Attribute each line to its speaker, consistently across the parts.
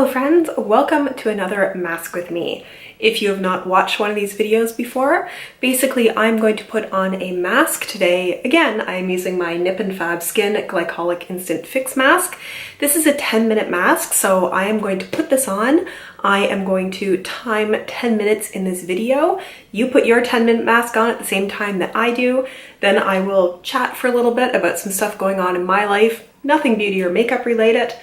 Speaker 1: Hello friends, welcome to another Mask with me. If you have not watched one of these videos before, basically I'm going to put on a mask today. Again, I'm using my Nip and Fab Skin Glycolic Instant Fix Mask. This is a 10-minute mask, so I am going to put this on. I am going to time 10 minutes in this video. You put your 10-minute mask on at the same time that I do. Then I will chat for a little bit about some stuff going on in my life, nothing beauty or makeup related,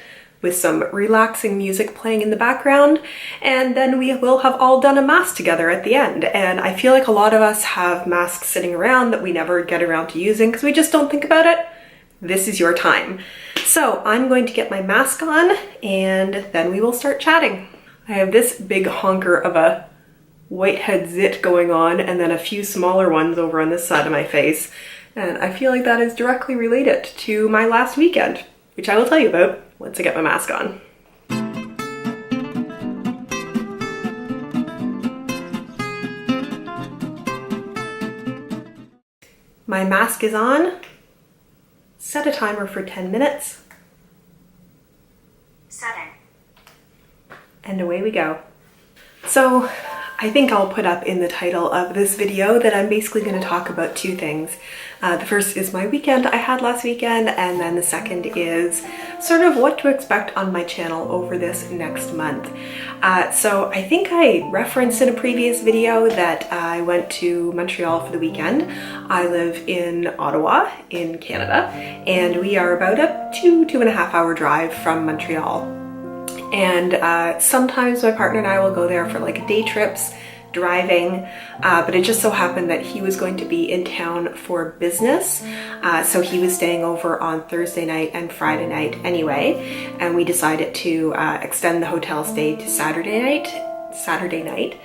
Speaker 1: with some relaxing music playing in the background, and then we will have all done a mask together at the end. And I feel like a lot of us have masks sitting around that we never get around to using because we just don't think about it. This is your time. So I'm going to get my mask on and then we will start chatting. I have this big honker of a whitehead zit going on and then a few smaller ones over on this side of my face. And I feel like that is directly related to my last weekend, which I will tell you about once I get my mask on. My mask is on. Set a timer for 10 minutes.
Speaker 2: Setting.
Speaker 1: And away we go. So I think I'll put up in the title of this video that I'm basically going to talk about two things. The first is my weekend I had last weekend, and then the second is sort of what to expect on my channel over this next month. So I think I referenced in a previous video that I went to Montreal for the weekend. I live in Ottawa in Canada, and we are about a 2.5 hour drive from Montreal. And sometimes my partner and I will go there for like day trips, driving, but it just so happened that he was going to be in town for business. So he was staying over on Thursday night and Friday night anyway, and we decided to extend the hotel stay to Saturday night.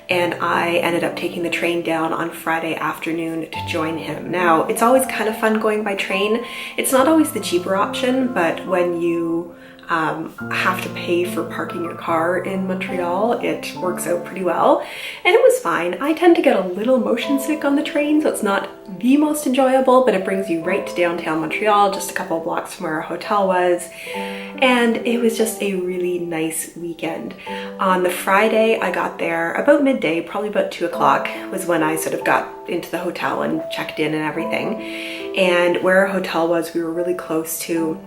Speaker 1: And I ended up taking the train down on Friday afternoon to join him. Now, it's always kind of fun going by train. It's not always the cheaper option, but when you have to pay for parking your car in Montreal, it works out pretty well. And it was fine. I tend to get a little motion sick on the train, so it's not the most enjoyable, but it brings you right to downtown Montreal, just a couple of blocks from where our hotel was. And it was just a really nice weekend. On the Friday, I got there about midday, probably about 2 o'clock was when I sort of got into the hotel and checked in and everything. And where our hotel was, we were really close to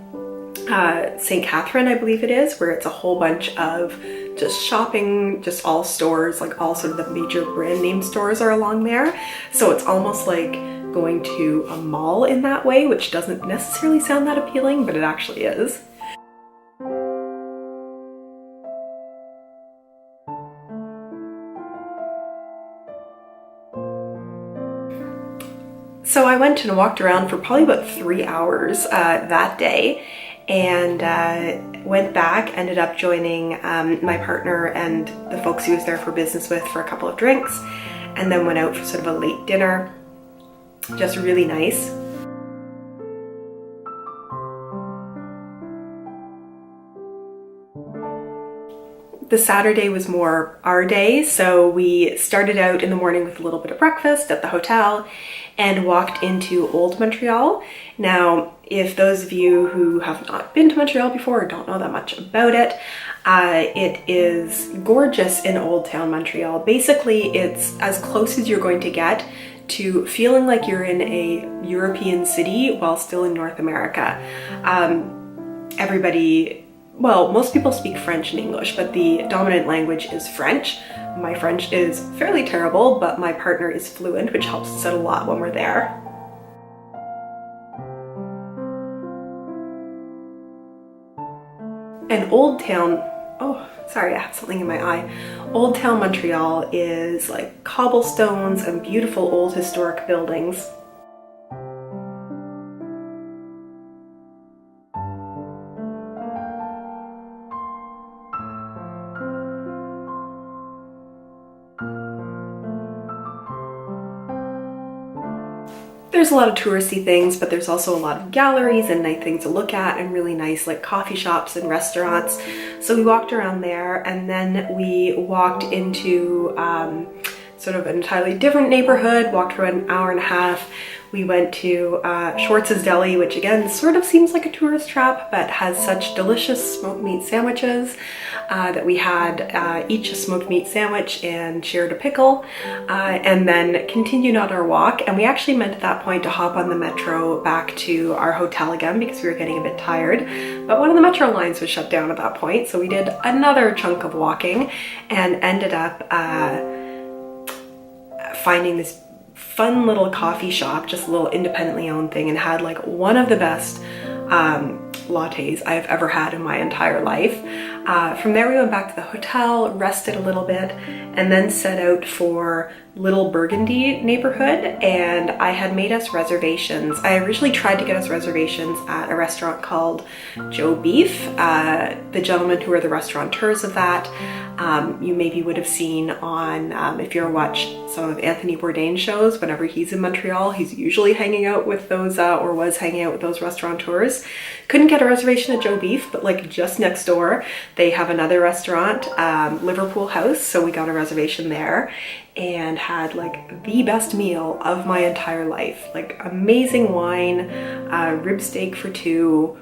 Speaker 1: St. Catherine, I believe it is, where it's a whole bunch of just shopping, just all stores, like all sort of the major brand name stores are along there. So it's almost like going to a mall in that way, which doesn't necessarily sound that appealing, but it actually is. So I went and walked around for probably about 3 hours that day, and went back, ended up joining my partner and the folks he was there for business with for a couple of drinks, and then went out for sort of a late dinner. Just really nice. The Saturday was more our day, so we started out in the morning with a little bit of breakfast at the hotel and walked into Old Montreal. Now, if those of you who have not been to Montreal before or don't know that much about it, it is gorgeous in Old Town Montreal. Basically, it's as close as you're going to get to feeling like you're in a European city while still in North America. Well, most people speak French and English, but the dominant language is French. My French is fairly terrible, but my partner is fluent, which helps us out a lot when we're there. And Old Town, oh, sorry, I have something in my eye. Old Town Montreal is like cobblestones and beautiful old historic buildings. There's a lot of touristy things, but there's also a lot of galleries and nice things to look at and really nice like coffee shops and restaurants. So we walked around there, and then we walked into sort of an entirely different neighborhood, walked for an hour and a half, We went to Schwartz's Deli, which again sort of seems like a tourist trap, but has such delicious smoked meat sandwiches that we had each a smoked meat sandwich and shared a pickle, and then continued on our walk. And we actually meant at that point to hop on the metro back to our hotel again because we were getting a bit tired, but one of the metro lines was shut down at that point, so we did another chunk of walking and ended up finding this fun little coffee shop, just a little independently owned thing, and had like one of the best lattes I've ever had in my entire life. From there we went back to the hotel, rested a little bit, and then set out for Little Burgundy neighborhood, and I had made us reservations. I originally tried to get us reservations at a restaurant called Joe Beef. The gentlemen who are the restaurateurs of that, you maybe would have seen on, if you ever watch some of Anthony Bourdain's shows, whenever he's in Montreal, he's usually hanging out with those, or was hanging out with those restaurateurs. Couldn't get a reservation at Joe Beef, but like just next door, they have another restaurant, Liverpool House, so we got a reservation there and had like the best meal of my entire life. Like amazing wine, rib steak for two,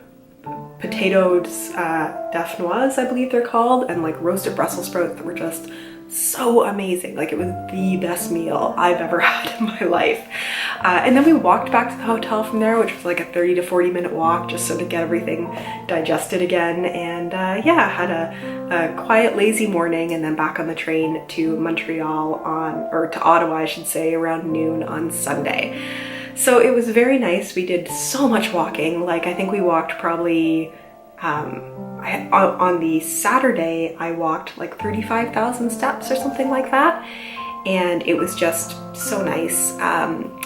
Speaker 1: potatoes dauphinoise, I believe they're called, and like roasted Brussels sprouts that were just so amazing. Like it was the best meal I've ever had in my life. And then we walked back to the hotel from there, which was like a 30 to 40 minute walk just so to get everything digested again. And yeah, had a quiet, lazy morning, and then back on the train to Montreal or to Ottawa, I should say, around noon on Sunday. So it was very nice. We did so much walking. Like I think we walked probably, on the Saturday, I walked like 35,000 steps or something like that. And it was just so nice.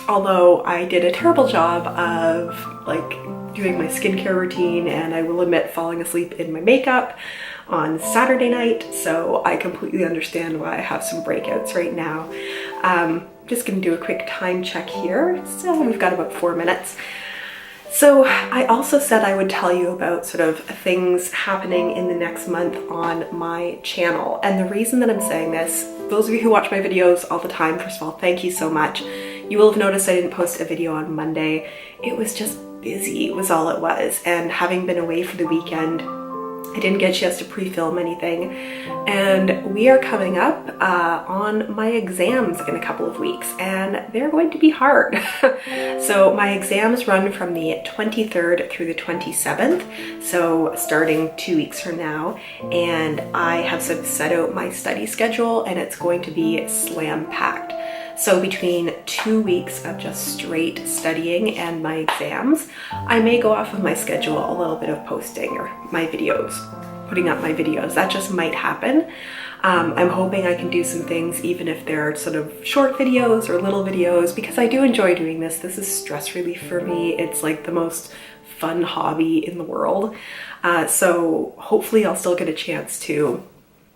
Speaker 1: Although I did a terrible job of like doing my skincare routine, and I will admit falling asleep in my makeup on Saturday night. So I completely understand why I have some breakouts right now. Just gonna do a quick time check here. So we've got about 4 minutes. So I also said I would tell you about sort of things happening in the next month on my channel. And the reason that I'm saying this, those of you who watch my videos all the time, first of all, thank you so much. You will have noticed I didn't post a video on Monday. It was just busy, was all it was. And having been away for the weekend, I didn't get a chance to pre-film anything. And we are coming up on my exams in a couple of weeks, and they're going to be hard. So my exams run from the 23rd through the 27th, so starting 2 weeks from now. And I have sort of set out my study schedule, and it's going to be slam-packed. So between 2 weeks of just straight studying and my exams, I may go off of my schedule a little bit of posting or my videos, putting up my videos. That just might happen. I'm hoping I can do some things even if they're sort of short videos or little videos, because I do enjoy doing this. This is stress relief for me. It's like the most fun hobby in the world. So hopefully I'll still get a chance to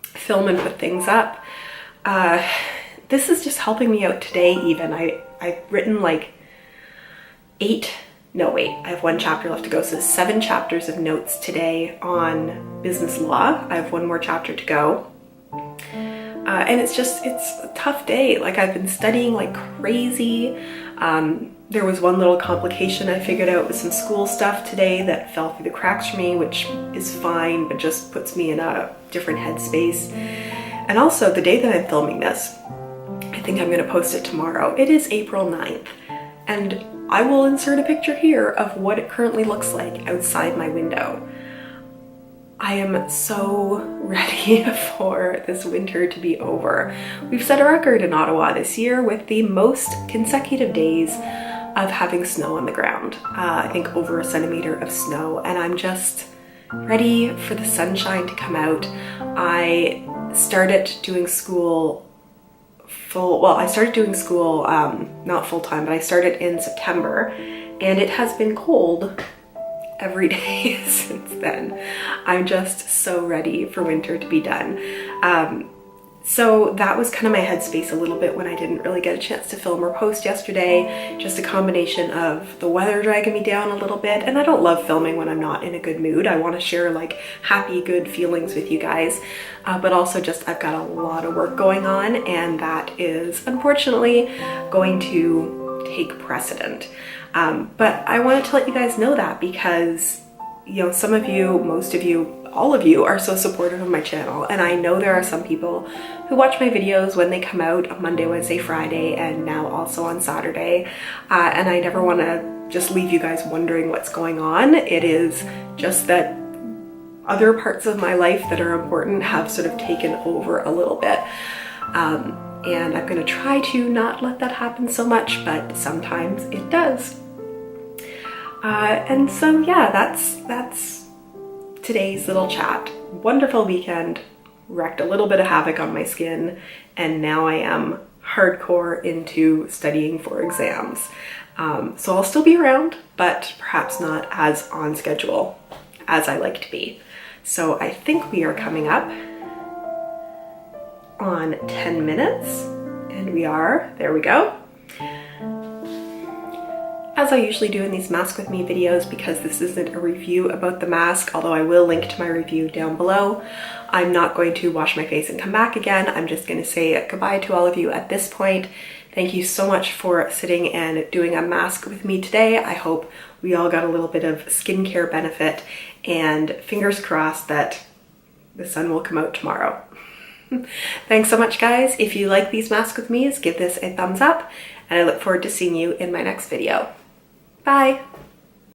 Speaker 1: film and put things up. This is just helping me out today even. I've written like I have 1 chapter left to go, so 7 chapters of notes today on business law. I have 1 more chapter to go. And it's a tough day. Like I've been studying like crazy. There was one little complication I figured out with some school stuff today that fell through the cracks for me, which is fine, but just puts me in a different headspace. And also the day that I'm filming this, I think I'm going to post it tomorrow. It is April 9th, and I will insert a picture here of what it currently looks like outside my window. I am so ready for this winter to be over. We've set a record in Ottawa this year with the most consecutive days of having snow on the ground. I think over 1 centimeter of snow, and I'm just ready for the sunshine to come out. I started doing school not full-time, but I started in September, and it has been cold every day since then. I'm just so ready for winter to be done. So that was kind of my headspace a little bit when I didn't really get a chance to film or post yesterday. Just a combination of the weather dragging me down a little bit, and I don't love filming when I'm not in a good mood. I want to share like happy, good feelings with you guys, but also just I've got a lot of work going on, and that is unfortunately going to take precedent. But I wanted to let you guys know that because, you know, some of you, most of you, all of you are so supportive of my channel, and I know there are some people who watch my videos when they come out on Monday, Wednesday, Friday, and now also on Saturday, and I never want to just leave you guys wondering what's going on. It is just that other parts of my life that are important have sort of taken over a little bit, and I'm going to try to not let that happen so much, but sometimes it does. And so yeah, that's today's little chat. Wonderful weekend, wreaked a little bit of havoc on my skin, and now I am hardcore into studying for exams. So I'll still be around, but perhaps not as on schedule as I like to be. So I think we are coming up on 10 minutes, and we are, there we go. As I usually do in these Mask With Me videos, because this isn't a review about the mask, although I will link to my review down below, I'm not going to wash my face and come back again. I'm just going to say goodbye to all of you at this point. Thank you so much for sitting and doing a mask with me today. I hope we all got a little bit of skincare benefit, and fingers crossed that the sun will come out tomorrow. Thanks so much, guys. If you like these Mask With Me's, give this a thumbs up, and I look forward to seeing you in my next video. Bye!